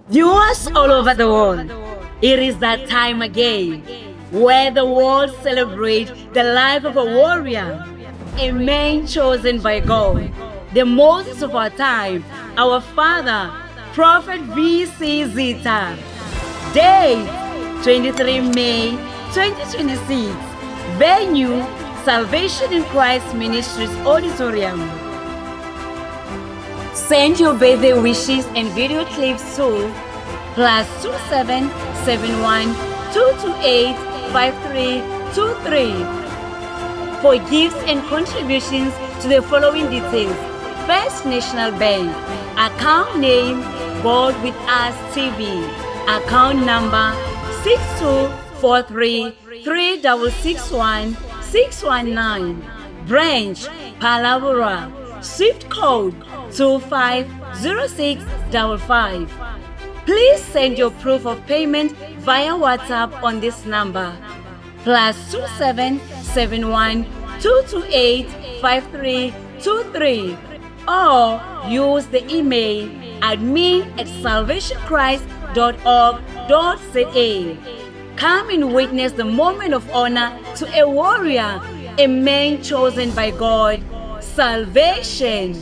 Viewers all over the world, it is that time again where the world celebrates the life of a warrior, a man chosen by God, the Moses of our time, our father, Prophet V.C. Zitha. Date 23 May 2026. Venue Salvation in Christ Ministries Auditorium. Send your birthday wishes and video clips to +27 71 228 5323 for gifts and contributions to the following details. First National Bank, account name God with Us TV, account number 6243361619, branch Palavura, SWIFT code 250655. Please send your proof of payment via WhatsApp on this number +27 71 228 5323 or use the email admin@salvationchrist.org.za. Come and witness the moment of honor to a warrior, a man chosen by God. Salvation.